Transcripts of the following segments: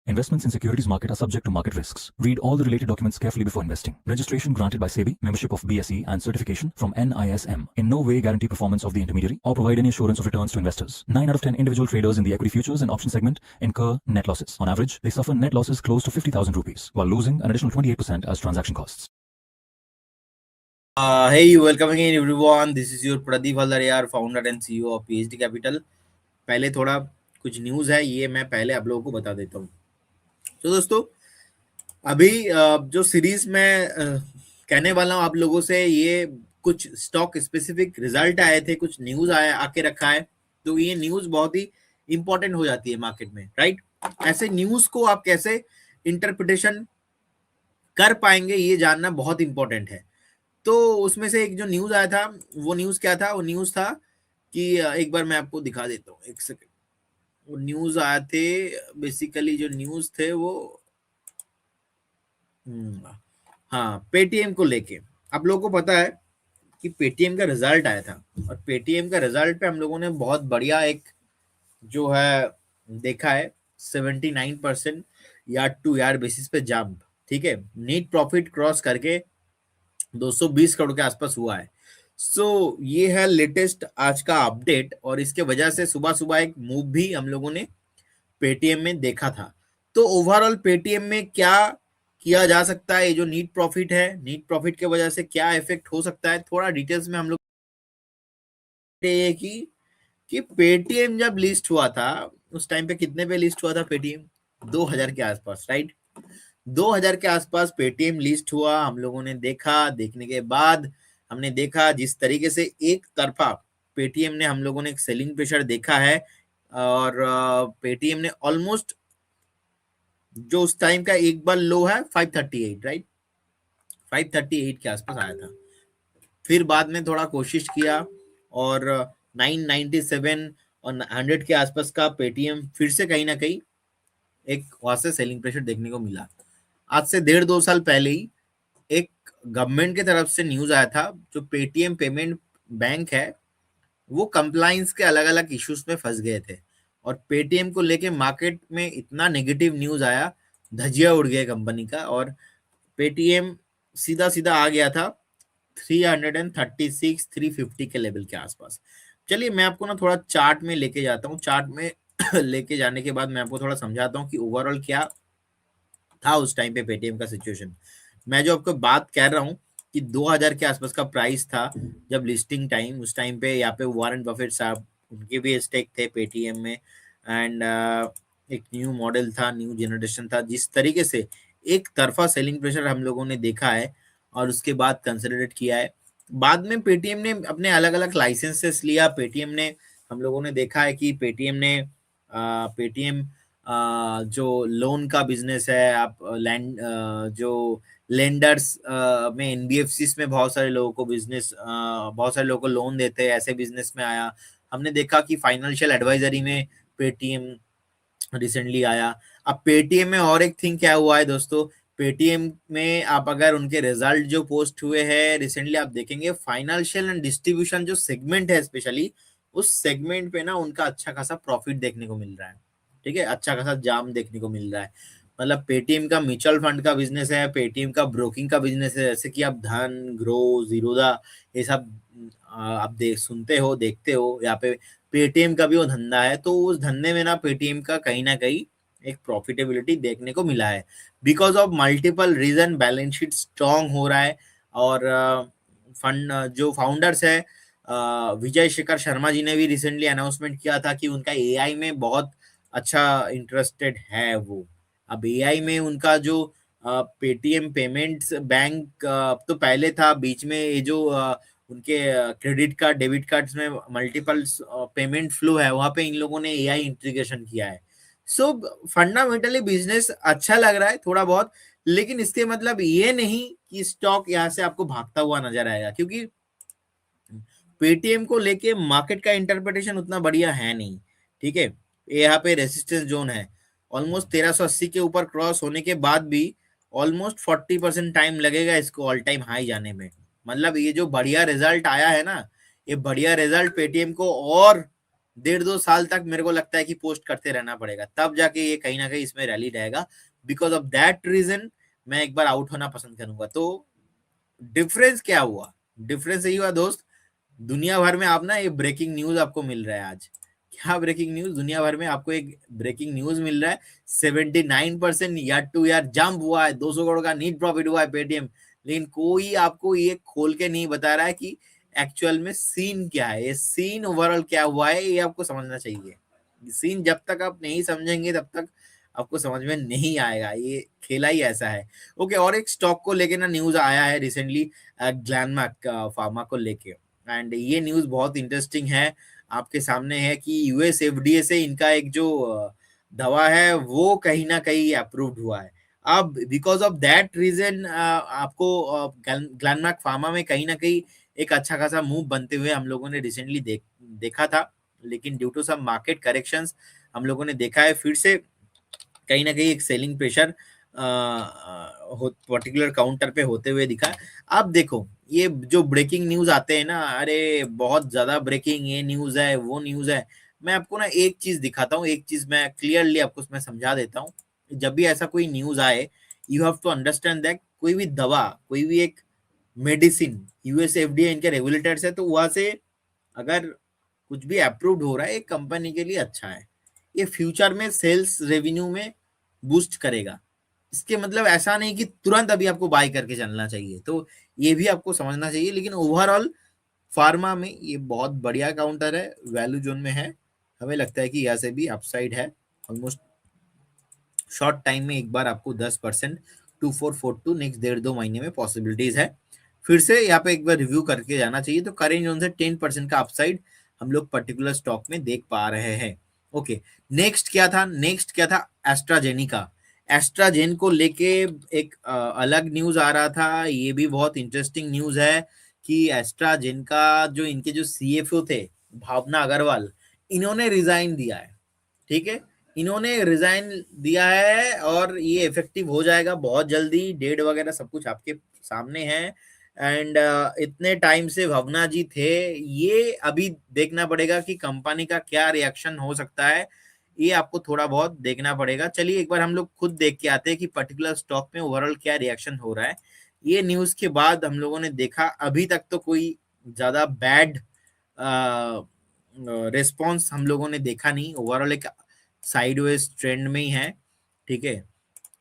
Investments in securities market are subject to market risks. Read all the related documents carefully before investing. Registration granted by SEBI, membership of BSE and certification from NISM. In no way guarantee performance of the intermediary or provide any assurance of returns to investors. 9 out of 10 individual traders in the equity futures and option segment incur net losses. On average, they suffer net losses close to 50,000 rupees while losing an additional 28% as transaction costs. Hey, welcome again everyone. This is your Pradeep Haldaryar, founder and CEO of PhD Capital. पहले थोड़ा कुछ news है, ये मैं पहले आप लोगों को बता देता हूँ। तो दोस्तों, अभी जो सीरीज में कहने वाला हूँ आप लोगों से, ये कुछ स्टॉक स्पेसिफिक रिजल्ट आए थे, कुछ न्यूज़ आके रखा है, तो ये न्यूज़ बहुत ही इंपॉर्टेंट हो जाती है मार्केट में, राइट? ऐसे न्यूज़ को आप कैसे इंटरप्रिटेशन कर पाएंगे, ये जानना बहुत इंपॉर्टेंट है। तो उसमें से एक जो न्यूज आया था, वो न्यूज क्या था? वो न्यूज था कि एक बार मैं आपको दिखा देता हूँ, एक सेकंड। वो न्यूज आए थे, बेसिकली जो न्यूज थे वो हाँ, पेटीएम को लेके। आप लोगों को पता है कि पेटीएम का रिजल्ट आया था, और पेटीएम का रिजल्ट पे हम लोगों ने बहुत बढ़िया एक जो है देखा है, 79% यार्ड टू यार्ड बेसिस पे जंप, ठीक है। नेट प्रॉफिट क्रॉस करके 220 करोड़ के आसपास हुआ है। सो ये है लेटेस्ट आज का अपडेट, और इसके वजह से सुबह सुबह एक मूव भी हम लोगों ने पेटीएम में देखा था। तो ओवरऑल पेटीएम में क्या किया जा सकता है, ये जो नीट प्रॉफिट है, नीट प्रॉफिट के वजह से क्या इफेक्ट हो सकता है, थोड़ा डिटेल्स में हम लोग ये कि पेटीएम जब लिस्ट हुआ था, उस टाइम पे कितने पे लिस्ट हुआ था पेटीएम? 2000 के आसपास, राइट? 2000 के आसपास पेटीएम लिस्ट हुआ। हम लोगों ने देखा, देखने के बाद हमने देखा जिस तरीके से एक तरफा पेटीएम ने, हम लोगों ने एक सेलिंग प्रेशर देखा है, और पेटीएम ने ऑलमोस्ट जो उस टाइम का एक बार लो है 538, राइट? 538 के आसपास आया था। फिर बाद में थोड़ा कोशिश किया, और 997 और 100 के आसपास का पेटीएम फिर से कहीं ना कहीं एक वहां से सेलिंग प्रेशर देखने को मिला। आज से 1.5-2 साल पहले ही एक गवर्नमेंट की तरफ से न्यूज आया था, जो पेटीएम पेमेंट बैंक है, वो कंप्लायंस के अलग अलग इश्यूज में फंस गए थे, और पेटीएम को लेके मार्केट में इतना नेगेटिव न्यूज आया, धजिया उड़ गया कंपनी का, और पेटीएम सीधा सीधा आ गया था 336 350 के लेवल के आसपास। चलिए मैं आपको ना थोड़ा चार्ट में लेके जाता हूँ। चार्ट में लेके जाने के बाद मैं आपको थोड़ा समझाता हूँ कि ओवरऑल क्या था उस टाइम पे पेटीएम का सिचुएशन। मैं जो आपको बात कर रहा हूँ कि 2000 के आसपास का प्राइस था जब लिस्टिंग टाइम, उस टाइम पे यहाँ पे वॉरेन बफेट साहब, उनके भी स्टेक थे पेटीएम में, एंड एक न्यू मॉडल था, न्यू जनरेशन था। जिस तरीके से एक तरफा सेलिंग प्रेशर हम लोगों ने देखा है, और उसके बाद कंसोलिडेट किया है। बाद में पेटीएम ने अपने अलग अलग लाइसेंसेस लिया। पेटीएम ने, हम लोगों ने देखा है कि पेटीएम ने पेटीएम जो लोन का बिजनेस है, आप लैंड जो लेंडर्स में एनबीएफसी में बहुत सारे लोगों को बिजनेस, बहुत सारे लोगों को लोन देते हैं, ऐसे बिजनेस में आया। हमने देखा कि फाइनेंशियल एडवाइजरी में पेटीएम रिसेंटली आया। अब पेटीएम में और एक थिंग क्या हुआ है दोस्तों, पेटीएम में आप अगर उनके रिजल्ट जो पोस्ट हुए हैं रिसेंटली, आप देखेंगे फाइनेंशियल एंड डिस्ट्रीब्यूशन जो सेगमेंट है स्पेशली, उस सेगमेंट पे ना उनका अच्छा खासा प्रॉफिट देखने को मिल रहा है, ठीक है, अच्छा खासा जाम देखने को मिल रहा है। मतलब पेटीएम का म्यूचुअल फंड का बिजनेस है, पेटीएम का ब्रोकिंग का बिजनेस है, जैसे कि आप धन, ग्रो, जीरोदा, ये सब आप देख सुनते हो, देखते हो। यहाँ पे पेटीएम का भी वो धंधा है, तो उस धंधे में ना पेटीएम का कहीं ना कहीं एक प्रॉफिटेबिलिटी देखने को मिला है, because of multiple reason. Balance sheet strong हो रहा है, और फंड जो फाउंडर्स है, विजय शेखर शर्मा जी ने भी रिसेंटली अनाउंसमेंट किया था कि उनका एआई में बहुत अच्छा इंटरेस्टेड है वो। अब एआई में उनका जो पेटीएम पेमेंट्स बैंक तो पहले था, बीच में ये जो उनके क्रेडिट कार्ड, डेबिट कार्ड्स में मल्टीपल पेमेंट फ्लो है, वहां पे इन लोगों ने एआई इंटीग्रेशन किया है। सो फंडामेंटली बिजनेस अच्छा लग रहा है थोड़ा बहुत, लेकिन इसके मतलब ये नहीं कि स्टॉक यहाँ से आपको भागता हुआ नजर आएगा, क्योंकि पेटीएम को लेके मार्केट का इंटरप्रिटेशन उतना बढ़िया है नहीं, ठीक है। यहाँ पे रेसिस्टेंस जोन है, ऑलमोस्ट 1380 के ऊपर क्रॉस होने के बाद भी ऑलमोस्ट 40% टाइम लगेगा इसको ऑल टाइम हाई जाने में। मतलब ये जो बढ़िया रिजल्ट आया है ना, ये बढ़िया रिजल्ट पेटीएम को और 1.5-2 साल तक मेरे को लगता है कि पोस्ट करते रहना पड़ेगा, तब जाके ये कहीं ना कहीं इसमें रैली रहेगा। बिकॉज ऑफ दैट रीजन मैं एक बार आउट होना पसंद करूंगा। तो डिफरेंस क्या हुआ? डिफरेंस यही हुआ दोस्त, दुनिया भर में आप ना ये ब्रेकिंग न्यूज आपको मिल रहा है आज। क्या ब्रेकिंग न्यूज? दुनिया भर में आपको एक ब्रेकिंग न्यूज मिल रहा है, 79% ईयर टू ईयर जंप हुआ है, 200 करोड़ का नीट प्रॉफिट हुआ है पेटीएम। लेकिन कोई आपको ये खोल के नहीं बता रहा है कि एक्चुअल में सीन क्या है, ये सीन ओवरऑल क्या हुआ है, ये आपको समझना चाहिए। सीन जब तक आप नहीं समझेंगे तब तक आपको समझ में नहीं आएगा, ये खेला ही ऐसा है। ओके, और एक स्टॉक को लेके ना न्यूज आया है रिसेंटली, ग्लैनमार्क फार्मा को लेके, एंड ये न्यूज बहुत इंटरेस्टिंग है। आपके सामने है कि यूएस एफडीए से इनका एक जो दवा है वो कहीं ना कहीं अप्रूव्ड हुआ है। अब बिकॉज ऑफ दैट रीजन आपको ग्लैनमार्क फार्मा में कहीं ना कहीं एक अच्छा खासा मूव बनते हुए हम लोगों ने रिसेंटली देखा था। लेकिन due to some market corrections हम लोगों ने देखा है फिर से कहीं ना कहीं एक सेलिंग प्रेशर पर्टिकुलर काउंटर पे होते हुए दिखा। अब देखो ये जो ब्रेकिंग न्यूज आते हैं ना, अरे बहुत ज्यादा ब्रेकिंग, ये न्यूज है वो न्यूज है। मैं आपको ना एक चीज दिखाता हूँ, एक चीज मैं क्लियरली आपको उसमें समझा देता हूँ। जब भी ऐसा कोई न्यूज आए, you have to understand that कोई भी दवा, कोई भी एक मेडिसिन, यूएस एफडीए इनके रेगुलेटर्स है, तो वहां से अगर कुछ भी अप्रूव्ड हो रहा है एक कंपनी के लिए अच्छा है, ये फ्यूचर में सेल्स रेवेन्यू में बूस्ट करेगा। इसके मतलब ऐसा नहीं कि तुरंत अभी आपको बाय करके चलना चाहिए, तो ये भी आपको समझना चाहिए। लेकिन ओवरऑल फार्मा में ये बहुत बढ़िया काउंटर है, वैल्यू जोन में है। हमें लगता है कि यहाँ से भी अपसाइड है। ऑलमोस्ट शॉर्ट टाइम में एक बार आपको 10% 2442 नेक्स्ट 1.5-2 महीने में पॉसिबिलिटीज है। फिर से यहाँ पे एक बार रिव्यू करके जाना चाहिए। तो करेंट जोन से 10% का अपसाइड हम लोग पर्टिकुलर स्टॉक में देख पा रहे हैं। ओके, नेक्स्ट क्या था? नेक्स्ट क्या था? एस्ट्राजेनिका। एस्ट्राजेन को लेके एक अलग न्यूज आ रहा था, ये भी बहुत इंटरेस्टिंग न्यूज है कि एस्ट्राजेन का जो इनके जो सीएफओ थे भावना अग्रवाल, इन्होंने रिजाइन दिया है। ठीक है, इन्होंने रिजाइन दिया है और ये इफेक्टिव हो जाएगा बहुत जल्दी। डेट वगैरह सब कुछ आपके सामने है। एंड इतने टाइम से भावना जी थे, ये अभी देखना पड़ेगा कि कंपनी का क्या रिएक्शन हो सकता है, ये आपको थोड़ा बहुत देखना पड़ेगा। चलिए एक बार हम लोग खुद देख के आते हैं कि पर्टिकुलर स्टॉक में ओवरऑल क्या रिएक्शन हो रहा है। ये न्यूज के बाद हम लोगों ने देखा अभी तक तो कोई ज्यादा बैड रिस्पॉन्स हम लोगों ने देखा नहीं, ओवरऑल एक साइडवेज ट्रेंड में ही है। ठीक है,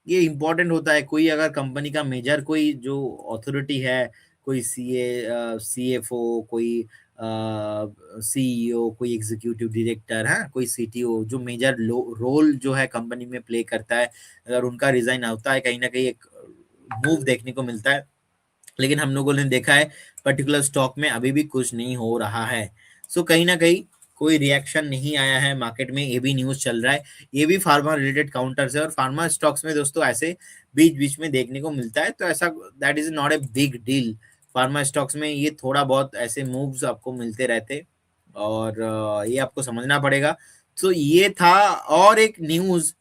ये इंपॉर्टेंट होता है। कोई अगर कंपनी का मेजर कोई जो अथॉरिटी है, कोई सीएफओ, कोई सीईओ, कोई एग्जीक्यूटिव डायरेक्टर है, कोई सीटीओ, जो मेजर रोल जो है कंपनी में प्ले करता है, अगर उनका रिजाइन होता है कहीं ना कहीं एक मूव देखने को मिलता है। लेकिन हम लोगों ने देखा है पर्टिकुलर स्टॉक में अभी भी कुछ नहीं हो रहा है। सो कहीं ना कहीं कोई रिएक्शन नहीं आया है मार्केट में, ये भी न्यूज चल रहा है। ये भी फार्मा रिलेटेड काउंटर्स है, और फार्मा स्टॉक्स में दोस्तों ऐसे बीच बीच में देखने को मिलता है, तो ऐसा that is not a big deal. Pharma stocks में ये थोड़ा बहुत ऐसे मूव्स आपको मिलते रहते, और ये आपको समझना पड़ेगा। तो ये था। और एक न्यूज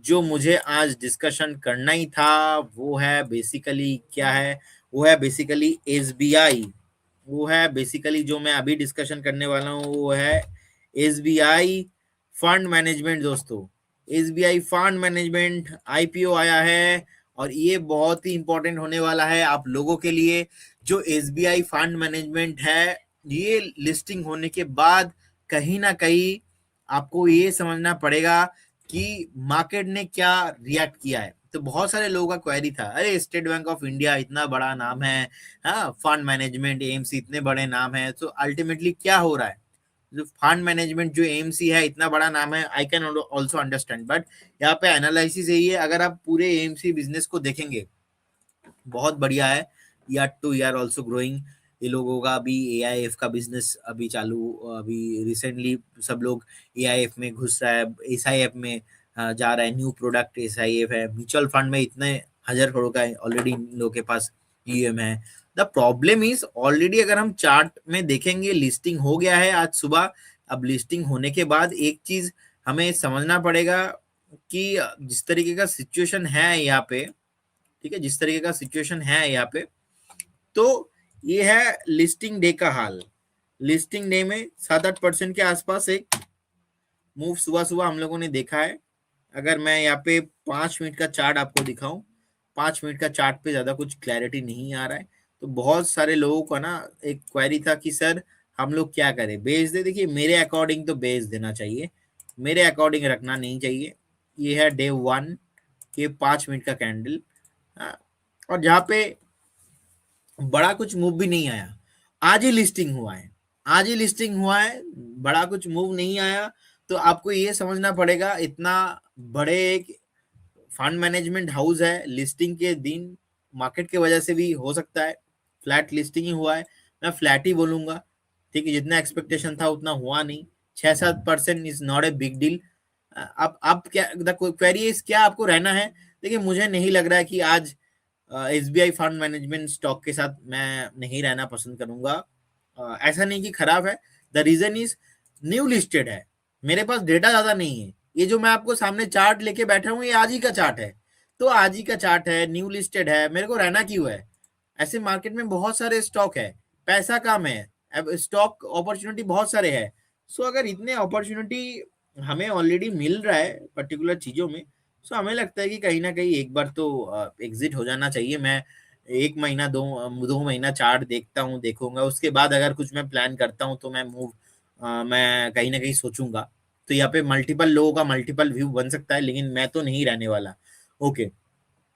जो मुझे आज डिस्कशन करना ही था वो है बेसिकली क्या है, वो है बेसिकली एसबीआई। वो है बेसिकली जो मैं अभी डिस्कशन करने वाला हूँ वो है एसबीआई फंड मैनेजमेंट दोस्तों। एसबीआई फंड मैनेजमेंट आईपीओ आया है, और ये बहुत ही इंपॉर्टेंट होने वाला है आप लोगों के लिए। जो एसबीआई फंड मैनेजमेंट है, ये लिस्टिंग होने के बाद कहीं ना कहीं आपको ये समझना पड़ेगा कि मार्केट ने क्या रिएक्ट किया है। तो बहुत सारे लोगों का क्वेरी था, अरे स्टेट बैंक ऑफ इंडिया इतना बड़ा नाम है, हाँ फंड मैनेजमेंट एएमसी इतने बड़े नाम है, तो अल्टीमेटली क्या हो रहा है? जो फंड मैनेजमेंट जो एएमसी है इतना बड़ा नाम है, I can also understand, but यहाँ पे एनालिसिस यही है, अगर आप पूरे एएमसी बिजनेस को देखेंगे बहुत बढ़िया है, year two year also growing. ये लोगों का अभी एआईएफ का बिजनेस अभी चालू, अभी रिसेंटली सब लोग एआईएफ में घुस रहा है, एसआईएफ में जा रहा है, न्यू प्रोडक्ट एसआईएफ है। म्यूचुअल फंड में इतने 1,000 करोड़ का ऑलरेडी इन लोगों के पास ईएम है। द प्रॉब्लम इज ऑलरेडी अगर हम चार्ट में देखेंगे लिस्टिंग हो गया है आज सुबह। अब लिस्टिंग होने के बाद एक चीज हमें समझना पड़ेगा कि जिस तरीके का सिचुएशन है यहाँ पे, ठीक है, जिस तरीके का सिचुएशन है यहाँ पे, तो ये है लिस्टिंग डे का हाल। लिस्टिंग डे में 7-8% के आसपास एक मूव सुबह सुबह हम लोगों ने देखा है। अगर मैं यहाँ पे 5 मिनट का चार्ट आपको दिखाऊं, 5 मिनट का चार्ट पे ज्यादा कुछ क्लैरिटी नहीं आ रहा है। तो बहुत सारे लोगों का ना एक क्वेरी था कि सर हम लोग क्या करें, बेच दे। देखिए मेरे अकॉर्डिंग तो बेच देना चाहिए, मेरे अकॉर्डिंग रखना नहीं चाहिए। ये है डे 1 के 5 मिनट का कैंडल, और जहाँ पे बड़ा कुछ मूव भी नहीं आया, आज ही लिस्टिंग हुआ है, आज ही लिस्टिंग हुआ है, बड़ा कुछ मूव नहीं आया। तो आपको ये समझना पड़ेगा, इतना बड़े एक फंड मैनेजमेंट हाउस है, लिस्टिंग के दिन मार्केट के वजह से भी हो सकता है फ्लैट लिस्टिंग ही हुआ है, मैं फ्लैट ही बोलूंगा। ठीक है, जितना एक्सपेक्टेशन था उतना हुआ नहीं, 6-7% is not a big deal. अब क्या द क्वेरी इज, क्या आपको रहना है? देखिए मुझे नहीं लग रहा है कि आज एसबीआई फंड मैनेजमेंट स्टॉक के साथ मैं नहीं रहना पसंद करूंगा। ऐसा नहीं कि खराब है, the reason is new listed है, मेरे पास डेटा ज्यादा नहीं है। ये जो मैं आपको सामने चार्ट लेके बैठा हूँ ये आज ही का चार्ट है, तो आज ही का चार्ट है, न्यू लिस्टेड है, मेरे को रहना क्यों है? ऐसे मार्केट में बहुत सारे स्टॉक है, पैसा कम है, अब स्टॉक अपॉर्चुनिटी बहुत सारे है। सो अगर इतने अपॉर्चुनिटी हमें ऑलरेडी मिल रहा है पर्टिकुलर चीजों में, सो हमें लगता है कि कहीं ना कहीं एक बार तो एग्जिट हो जाना चाहिए। मैं 1 महीना 2 महीना चार्ट देखता हूँ, देखूंगा, उसके बाद अगर कुछ मैं प्लान करता हूँ तो मैं मूव मैं कहीं ना कहीं सोचूंगा। तो यहाँ पे मल्टीपल लोगों का मल्टीपल व्यू बन सकता है, लेकिन मैं तो नहीं रहने वाला। ओके,